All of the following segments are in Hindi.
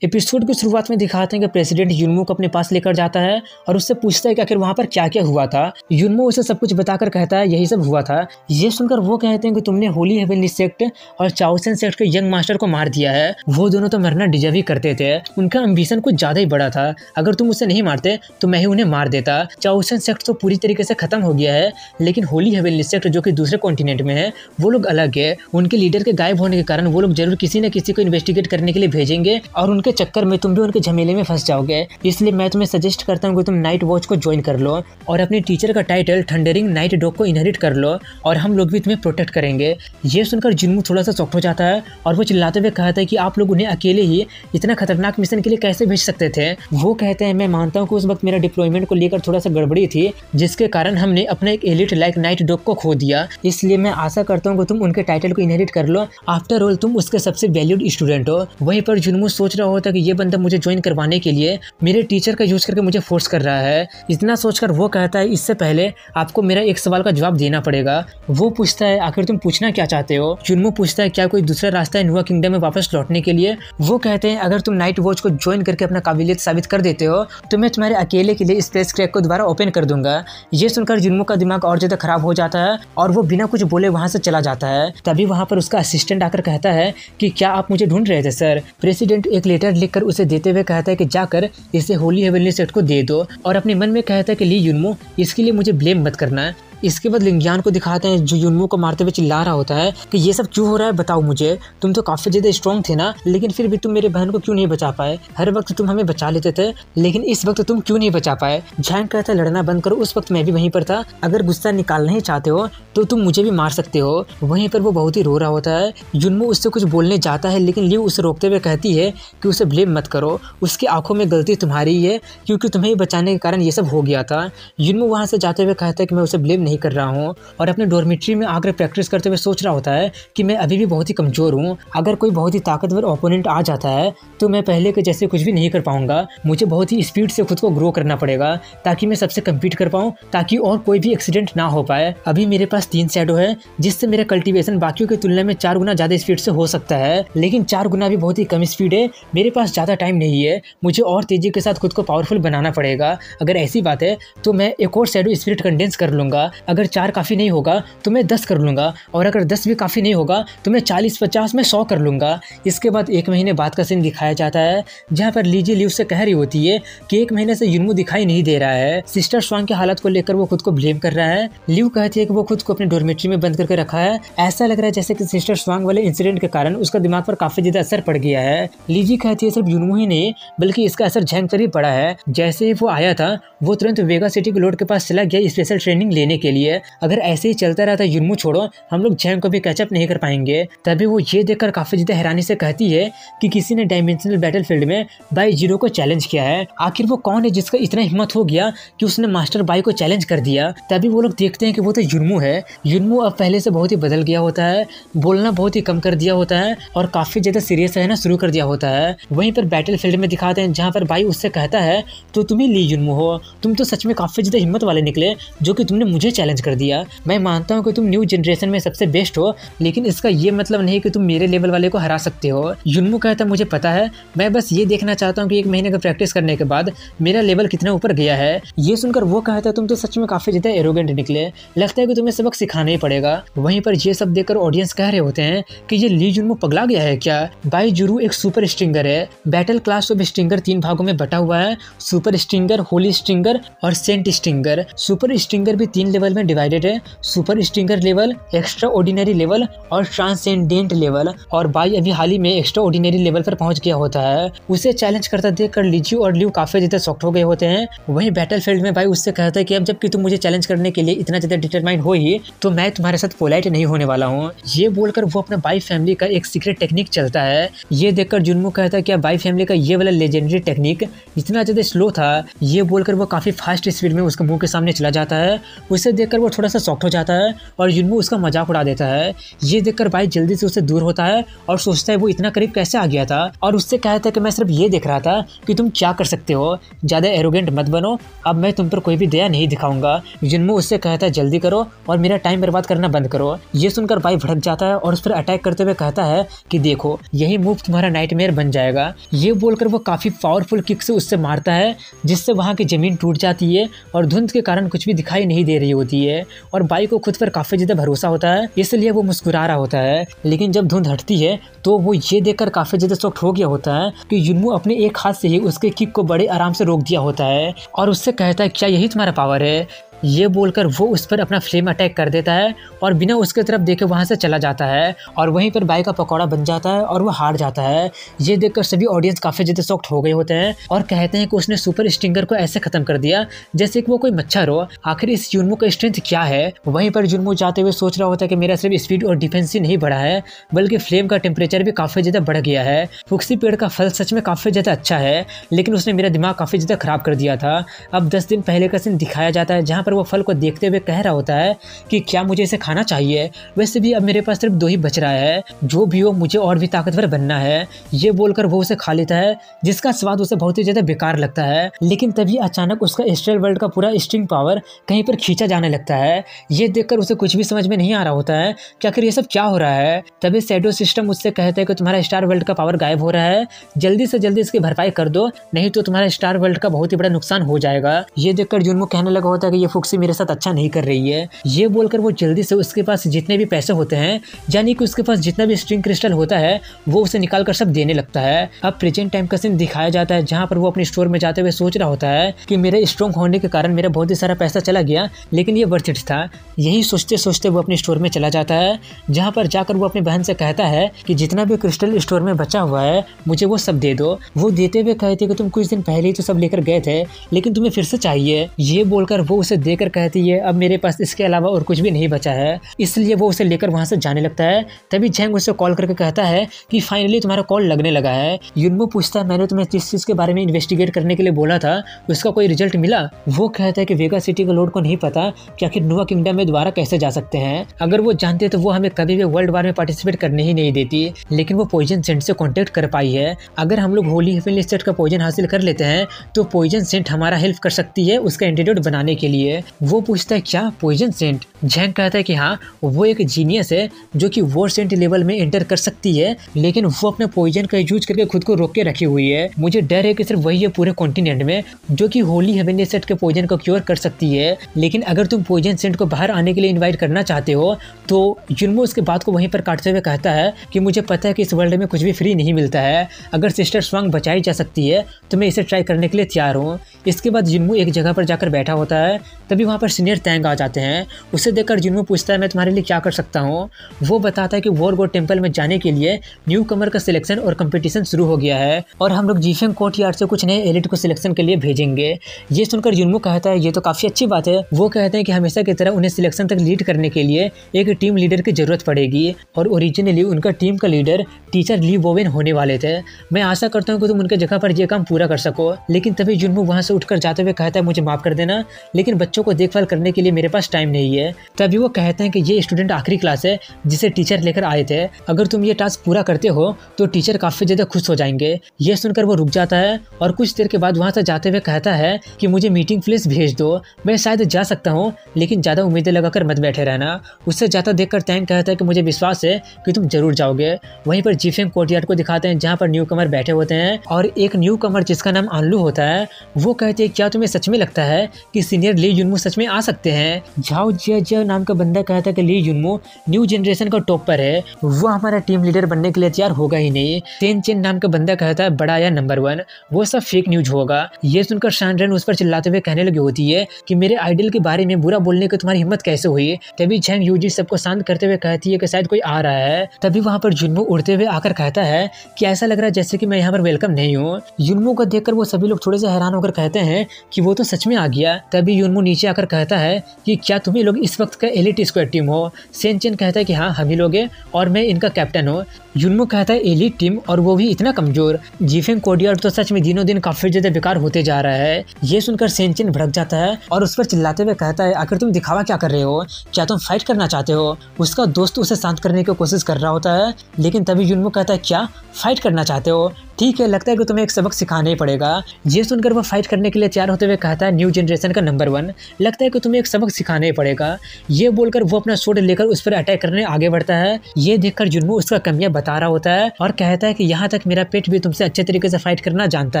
एपिसोड की शुरुआत में दिखाते हैं कि प्रेसिडेंट युनमू को अपने पास लेकर जाता है और उससे पूछता है कि आखिर वहाँ पर क्या क्या हुआ था। युनमू उसे सब कुछ बताकर कहता है यही सब हुआ था। ये सुनकर वो कहते हैं कि तुमने होली हेवनली सेक्ट और चाओसेन सेक्ट के यंग मास्टर को मार दिया है। वो दोनों तो मरना डिजर्व ही करते थे, उनका एम्बिशन कुछ ज्यादा ही बड़ा था। अगर तुम उसे नहीं मारते तो मैं ही उन्हें मार देता। चाओसेन सेक्ट तो पूरी तरीके से खत्म हो गया है, लेकिन होली हेवनली सेक्ट जो कि दूसरे कॉन्टिनेंट में है वो लोग अलग है। उनके लीडर के गायब होने के कारण वो लोग जरूर किसी न किसी को इन्वेस्टिगेट करने के लिए भेजेंगे और उनके चक्कर में तुम भी उनके झमेले में फंस जाओगे। इसलिए मैं तुम्हें सजेस्ट करता हूँ कि तुम नाइट वॉच को ज्वाइन कर लो और अपने टीचर का टाइटल थंडरिंग नाइट डॉग को इनहेरिट कर लो और हम लोग भी तुम्हें प्रोटेक्ट करेंगे। ये सुनकर जुनमू थोड़ा सा शॉक्ड हो जाता है और वो चिल्लाते हुए कहता है कि आप लोग उन्हें अकेले ही इतना खतरनाक मिशन के लिए कैसे भेज सकते थे। वो कहते हैं मैं मानता हूँ कि उस वक्त मेरा डिप्लॉयमेंट को लेकर थोड़ा सा गड़बड़ी थी, जिसके कारण हमने अपना एक एलिट लाइक नाइट डॉग को खो दिया। इसलिए मैं आशा करता हूँ कि तुम उनके टाइटल को इनहेरिट कर लो। आफ्टर ऑल तुम उसके सबसे वैल्यूड स्टूडेंट हो। वहीं पर जुनमू सोच रहा होता कि ये बंदा मुझे ज्वाइन करवाने के लिए मेरे टीचर का यूज करके मुझे फोर्स कर रहा है। इतना सोचकर वो कहता है इससे पहले आपको मेरा एक सवाल का जवाब देना पड़ेगा। वो पूछता है आखिर तुम पूछना क्या चाहते हो। जुनमू पूछता है क्या कोई दूसरा रास्ता है नुआ किंगडम में वापस लौटने के लिए। वो कहते हैं अगर तुम नाइट वॉच को ज्वाइन करके अपना काबिलियत साबित कर देते हो तो मैं तुम्हारे अकेले के लिए स्पेस क्रैक को दोबारा ओपन कर दूंगा। ये सुनकर जुनमू का दिमाग और ज्यादा खराब हो जाता है और वो बिना कुछ बोले वहां से चला जाता है। तभी वहां पर उसका असिस्टेंट आकर कहता है कि क्या आप मुझे ढूंढ रहे थे सर। प्रेसिडेंट एक लेटर लिखकर उसे देते हुए कहता है कि जाकर इसे होली हेवनली सेक्ट को दे दो और अपने मन में कहता है कि ली युनमू इसके लिए मुझे ब्लेम मत करना। इसके बाद लिंगियान को दिखाते हैं जो युनमू को मारते हुए चिल्ला रहा होता है कि ये सब क्यों हो रहा है बताओ मुझे। तुम तो काफी ज्यादा स्ट्रॉन्ग थे ना, लेकिन फिर भी तुम मेरे बहन को क्यों नहीं बचा पाए। हर वक्त तुम हमें बचा लेते थे, लेकिन इस वक्त तुम क्यों नहीं बचा पाए। झैंग कहता है लड़ना बंद करो, उस वक्त मैं भी वहीं पर था। अगर गुस्सा निकालना ही चाहते हो तो तुम मुझे भी मार सकते हो। वहीं पर वो बहुत ही रो रहा होता है। युनमू उससे कुछ बोलने जाता है, लेकिन लियू उसे रोकते हुए कहती है कि उसे ब्लेम मत करो, उसकी आंखों में गलती तुम्हारी ही है क्योंकि तुम्हें बचाने के कारण ये सब हो गया था। युनमू वहां से जाते हुए कहता है कि मैं उसे ब्लेम नहीं कर रहा हूँ और अपने डॉर्मेट्री में आकर प्रैक्टिस करते हुए सोच रहा होता है कि मैं अभी भी बहुत ही कमजोर हूँ। अगर कोई बहुत ही ताकतवर ओपोनेंट आ जाता है तो मैं पहले के जैसे कुछ भी नहीं कर पाऊंगा। मुझे बहुत ही स्पीड से खुद को ग्रो करना पड़ेगा ताकि मैं सबसे कम्पीट कर पाऊँ, ताकि और कोई भी एक्सीडेंट ना हो पाए। अभी मेरे पास 3 शैडो है, जिससे मेरा कल्टीवेशन बाकियों की तुलना में 4 गुना ज्यादा स्पीड से हो सकता है, लेकिन 4 गुना भी बहुत ही कम स्पीड है। मेरे पास ज्यादा टाइम नहीं है, मुझे और तेजी के साथ खुद को पावरफुल बनाना पड़ेगा। अगर ऐसी बात है तो मैं एक और शैडो स्पिरिट कंडेंस कर लूंगा। अगर 4 काफी नहीं होगा तो मैं 10 कर लूंगा, और अगर 10 भी काफी नहीं होगा तो मैं 40-50 में 100 कर लूंगा। इसके बाद 1 महीने बाद का सीन दिखाया जाता है, जहाँ पर लीजी लियू से कह रही होती है कि 1 महीने से युनमू दिखाई नहीं दे रहा है। सिस्टर स्वांग की हालत को लेकर वो खुद को ब्लेम कर रहा है। लियू कहती है कि वो खुद को अपने डॉर्मेट्री में बंद करके रखा है। ऐसा लग रहा है जैसे कि सिस्टर स्वांग वाले इंसिडेंट के कारण उसका दिमाग पर काफी ज्यादा असर पड़ गया है। लीजी कहती है सिर्फ युनमू ही नहीं बल्कि इसका असर झैंग पर भी पड़ा है। जैसे ही वो आया था वो तुरंत वेगा सिटी के लॉर्ड के पास चला गया स्पेशल ट्रेनिंग लेने के लिए। अगर ऐसे ही चलता रहता युनमू छोड़ो, हम लोग झैंग को भी कैचअप नहीं कर पाएंगे। तभी वो ये देखकर काफी ज्यादा हैरानी से कहती है कि किसी ने डायमेंशनल बैटलफील्ड में बाई जीरो को चैलेंज किया है। आखिर वो कौन है जिसका इतना हिम्मत हो गया कि उसने मास्टर बाई को चैलेंज कर दिया। तभी वो लोग देखते हैं कि वो तो युनमू है। युनमू अब पहले से बहुत ही बदल गया होता है, बोलना बहुत ही कम कर दिया होता है और काफी ज्यादा सीरियस रहना शुरू कर दिया होता है। वहीं पर बैटलफील्ड में दिखाते हैं जहाँ पर बाई उससे कहता है तो तुम ही ली युनमू हो, तुम तो सच में काफी ज्यादा हिम्मत वाले निकले जो कि तुमने मुझे चैलेंज कर दिया। मैं मानता हूँ कि तुम न्यू जनरेशन में सबसे बेस्ट हो, लेकिन इसका ये मतलब नहीं कि तुम मेरे लेवल वाले को हरा सकते हो। युनमू कहता है मुझे पता है, मैं बस ये देखना चाहता हूँ कि 1 महीने का प्रैक्टिस करने के बाद मेरा लेवल कितना ऊपर गया है। ये सुनकर वो कहता है तुम तो सच में काफी ज्यादा एरोगेंट निकले, लगता है कि तुम्हें सबक सिखाना ही पड़ेगा। वहीं पर ये सब देखकर ऑडियंस कह रहे होते हैं कि ये ली युनमू पगला गया है क्या। बाई जुरू एक सुपर स्ट्रिंगर है। बैटल क्लास ऑफ स्ट्रिंगर 3 भागों में बटा हुआ है, सुपर स्ट्रिंगर, होली स्ट्रिंगर और सेंट स्ट्रिंगर। सुपर स्ट्रिंगर भी 3 लेवल में डिवाइडेड है, super stringer level, extra ordinary level और ट्रांसेंडेंट लेवल। और बाई अभी हाल ही में एक्स्ट्रा ऑर्डिनरी लेवल पर पहुंच गया होता है। उसे चैलेंज करता देखकर लीजी और लियू काफी ज्यादा शॉक्ड हो गए होते हैं। वहीं बैटलफील्ड में बाई उससे कहता है कि अब जबकि तुम मुझे चैलेंज करने के लिए इतना ज्यादा डिटरमाइंड हो ही, तो मैं तुम्हारे साथ पोलाइट नहीं होने वाला हूँ। ये बोलकर वो अपना बाई फैमिली का एक सीक्रेट टेक्निक चलता है। ये देखकर जुनमू कहता है कि बाई फैमिली का ये वाला लेजेंडरी टेक्निक इतना ज्यादा स्लो था। ये बोलकर वो काफी फास्ट स्पीड में उसके मुंह के सामने चला जाता है। उसे देखकर वो थोड़ा सा शॉक्ड हो जाता है और युनमू उसका मजाक उड़ा देता है। ये देखकर बाई जल्दी से उससे दूर होता है और सोचता है वो इतना करीब कैसे आ गया था, और उससे कहता है कि मैं सिर्फ ये देख रहा था कि तुम क्या कर सकते हो, ज्यादा एरोगेंट मत बनो, अब मैं तुम पर कोई भी दया नहीं दिखाऊंगा। युनमू उससे कहता है जल्दी करो और मेरा टाइम बर्बाद करना बंद करो। ये सुनकर बाई भड़क जाता है और उस पर अटैक करते हुए कहता है कि देखो यही मूव तुम्हारा नाइटमेयर बन जाएगा। ये बोलकर वो काफी पावरफुल किक से उससे मारता है, जिससे वहाँ की जमीन टूट जाती है और धुंध के कारण कुछ भी दिखाई नहीं दे रही होती है। और बाई को खुद पर काफी ज्यादा भरोसा होता है, इसलिए वो मुस्कुरा रहा होता है। लेकिन जब धुंध हटती है तो वो ये देखकर काफी ज्यादा शॉक्ड हो गया होता है कि युनमू अपने एक हाथ से ही उसके किक को बड़े आराम से रोक दिया होता है, और उससे कहता है क्या यही तुम्हारा पावर है। ये बोलकर वो उस पर अपना फ्लेम अटैक कर देता है और बिना उसके तरफ देखे वहां से चला जाता है, और वहीं पर बाई का पकौड़ा बन जाता है और वो हार जाता है। ये देखकर सभी ऑडियंस काफी ज्यादा शॉक्ड हो गए होते हैं और कहते हैं कि उसने सुपर स्टिंगर को ऐसे खत्म कर दिया जैसे कि वो कोई मच्छर हो। आखिर इस युनमू का स्ट्रेंथ क्या है। वहीं पर युनमू जाते हुए सोच रहा होता है कि मेरा सिर्फ स्पीड और डिफेंस ही नहीं बढ़ा है, बल्कि फ्लेम का टेम्परेचर भी काफी ज्यादा बढ़ गया है। फुक्सी पेड़ का फल सच में काफी ज्यादा अच्छा है, लेकिन उसने मेरा दिमाग काफी ज्यादा खराब कर दिया था। अब 10 दिन पहले का सीन दिखाया जाता है जहाँ पर वो फल को देखते हुए कह रहा होता है कि क्या मुझे इसे खाना चाहिए, वैसे भी अब मेरे पास सिर्फ 2 ही बच रहा है, जो भी हो मुझे और भी ताकतवर बनना है। ये बोलकर वो उसे खा लेता है, जिसका स्वाद उसे बहुत ही ज्यादा बेकार लगता है। लेकिन तभी अचानक उसका एस्ट्रल वर्ल्ड का पूरा स्ट्रिंग पावर कहीं पर खींचा जाने लगता है। ये देखकर उसे कुछ भी समझ में नहीं आ रहा होता है कि आखिर ये सब क्या हो रहा है। तभी शैडो सिस्टम उससे कहता है कि तुम्हारा स्टार वर्ल्ड का पावर गायब हो रहा है, जल्दी से जल्दी इसकी भरपाई कर दो, नहीं तो तुम्हारा स्टार वर्ल्ड का बहुत ही बड़ा नुकसान हो जाएगा। ये देखकर युनमू कहने लगा होता है कि ये फुक्सी मेरे साथ अच्छा नहीं कर रही है। ये बोलकर वो जल्दी से उसके पास जितने भी पैसे होते हैं, यानी कि उसके पास जितना भी स्ट्रिंग क्रिस्टल होता है, वो उसे निकाल कर सब देने लगता है। अब प्रेजेंट टाइम का सीन दिखाया जाता है जहाँ पर वो अपने स्टोर में जाते हुए सोच रहा होता है कि मेरे स्ट्रॉन्ग होने के कारण मेरा बहुत ही सारा पैसा चला गया, लेकिन ये वर्थ इट था। यही सोचते सोचते वो अपने स्टोर में चला जाता है, जहाँ पर जाकर वो अपनी बहन से कहता है कि जितना भी क्रिस्टल स्टोर में बचा हुआ है मुझे वो सब दे दो। वो देते हुए कहते कि तुम कुछ दिन पहले ही तो सब लेकर गए थे, लेकिन तुम्हें फिर से चाहिए। ये बोलकर वो उसे देकर कहती है अब मेरे पास इसके अलावा और कुछ भी नहीं बचा है, इसलिए वो उसे लेकर वहां से जाने लगता है। तभी झेंग उसे कॉल करके कहता है कि फाइनली तुम्हारा कॉल लगने लगा है। युनमू पूछता है मैंने तुम्हें जिस चीज के बारे में इन्वेस्टिगेट करने के लिए बोला था उसका कोई रिजल्ट मिला। वो कहता है कि वेगा सिटी के लोड को नहीं पता कि आखिर नोवा किंगडम में दोबारा कैसे जा सकते हैं, अगर वो जानते तो वो हमें कभी भी वर्ल्ड वार में पार्टिसिपेट करने ही नहीं देती, लेकिन वो पॉइजन सेंट से कॉन्टेक्ट कर पाई है। अगर हम लोग होली हेवनली सेट का पॉइजन हासिल कर लेते हैं तो पॉइजन सेंट हमारा हेल्प कर सकती है उसका एंटीडोट बनाने के लिए। वो पूछता है क्या पॉइजन सेंट। झैंग कहता है कि हाँ वो एक जीनियस है जो कि वॉर सेंट लेवल में एंटर कर सकती है, लेकिन वो अपने पॉइजन का यूज करके खुद को रोक के रखी हुई है। मुझे डर है कि सिर्फ वही है पूरे कॉन्टिनेंट में जो कि होली हेवनली सेट के पॉइजन को क्योर कर सकती है, लेकिन अगर तुम पॉइजन सेंट को बाहर आने के लिए इन्वाइट करना चाहते हो तो युनमू उसके बात को वहीं पर काटते हुए कहता है कि मुझे पता है कि इस वर्ल्ड में कुछ भी फ्री नहीं मिलता है, अगर सिस्टर स्वांग बचाई जा सकती है तो मैं इसे ट्राई करने के लिए तैयार हूँ। इसके बाद युनमू एक जगह पर जाकर बैठा होता है, तभी वहाँ पर सीनियर तैंग आ जाते हैं। उसे देखकर युनमू पूछता है मैं तुम्हारे लिए क्या कर सकता हूँ। वो बताता है कि वॉर गॉड टेम्पल में जाने के लिए न्यू कमर का सिलेक्शन और कंपटीशन शुरू हो गया है और हम लोग जीफेंग कोर्ट यार्ड से कुछ नए एलिट को सिलेक्शन के लिए भेजेंगे। ये सुनकर युनमू कहता है ये तो काफी अच्छी बात है। वो कहते हैं कि हमेशा की तरह उन्हें सिलेक्शन तक लीड करने के लिए एक टीम लीडर की जरूरत पड़ेगी और ओरिजिनली उनका टीम का लीडर टीचर ली वोवेन होने वाले थे। मैं आशा करता हूँ कि तुम उनके जगह पर यह काम पूरा कर सको। लेकिन तभी युनमू वहाँ से उठकर जाते हुए कहता है मुझे माफ कर देना, लेकिन बच्चों को देखभाल करने के लिए मेरे पास टाइम नहीं है। तभी वो कहते हैं कि ये स्टूडेंट आखिरी क्लास है जिसे टीचर लेकर आए थे, अगर तुम ये टास्क पूरा करते हो तो टीचर काफी ज्यादा खुश हो जाएंगे। ये सुनकर वो रुक जाता है और कुछ देर के बाद वहाँ से जाते हुए कहता है कि मुझे मीटिंग प्लेस भेज दो, मैं शायद जा सकता हूँ लेकिन ज्यादा उम्मीदें लगाकर मत बैठे रहना। उससे जाता देखकर तैंग कहता है कि मुझे विश्वास है कि तुम जरूर जाओगे। वहीं पर जीफेंग कोर्टयार्ड को दिखाते हैं जहाँ पर न्यू कमर बैठे होते हैं और एक न्यू कमर जिसका नाम आनलू होता है वो कहते हैं क्या तुम्हें सच में लगता है कि सीनियर ली युनमू सच में आ सकते हैं। झाओ जिया नाम का बंदा कहता है कि ली युनमू न्यू जनरेशन का टॉपर है, वो हमारा टीम लीडर बनने के लिए तैयार होगा ही नहीं। टेन चेन नाम का बंदा कहता है बड़ा या नंबर 1, वो सब फेक न्यूज होगा। ये सुनकर शानरेन उस पर चिल्लाते हुए कहने लगी होती है कि मेरे आइडल के बारे में बुरा बोलने की तुम्हारी हिम्मत कैसे हुई। तभी झेंग यूजी सबको शांत करते हुए कहती है कि शायद कोई आ रहा है। तभी वहाँ पर युनमू उड़ते हुए आकर कहता है कि ऐसा लग रहा है जैसे कि मैं यहाँ पर वेलकम नहीं हूँ। युनमू को देखकर वो सभी लोग थोड़े से हैरान होकर कहते हैं कि वो तो सच में आ गया। तभी युनमू नीचे नीचे आकर कहता है कि क्या तुम ही लोग इस वक्त का एलिट स्क्वाड टीम हो। सेंचेन कहता है कि हाँ हम ही लोग हैं और मैं इनका कैप्टन हूँ। युनमो कहता है एलिट टीम और वो भी इतना कमजोर। जीफेंग कोडियार तो सच में दिनों दिन काफी ज्यादा बेकार होते जा रहा है। ये सुनकर सेंचेन भड़क जाता है और उस पर चिल्लाते हुए कहता है आखिर तुम दिखावा क्या कर रहे हो, क्या तुम फाइट करना चाहते हो। उसका दोस्त उसे शांत करने की कोशिश कर रहा होता है, लेकिन तभी युनमो कहता है क्या फाइट करना चाहते हो, ठीक है लगता है कि तुम्हें एक सबक सिखाना ही पड़ेगा। ये सुनकर वो फाइट करने के लिए तैयार होते हुए कहता है न्यू जनरेशन का नंबर 1, लगता है कि तुम्हें एक सबक सिखाना ही पड़ेगा। ये बोलकर वो अपना स्वॉर्ड लेकर उस पर अटैक करने आगे बढ़ता है। ये देखकर जुन्मो उसका कमियां बता रहा होता है और कहता है कि यहाँ तक मेरा पेट भी तुमसे अच्छे तरीके से फाइट करना जानता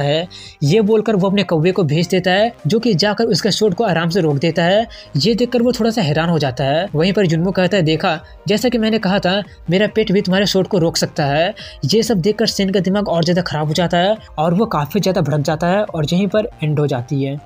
है। ये बोलकर वो अपने कौवे को भेज देता है जो कि जाकर उसके स्वॉर्ड को आराम से रोक देता है। ये देखकर वो थोड़ा सा हैरान हो जाता है। वहीं पर जुन्मो कहता है देखा जैसा कि मैंने कहा था मेरा पेट भी तुम्हारे स्वॉर्ड को रोक सकता है। ये सब देखकर सेन का दिमाग और ज्यादा खराब हो जाता है और वो काफी ज्यादा भड़क जाता है और यहीं पर एंड हो जाती है।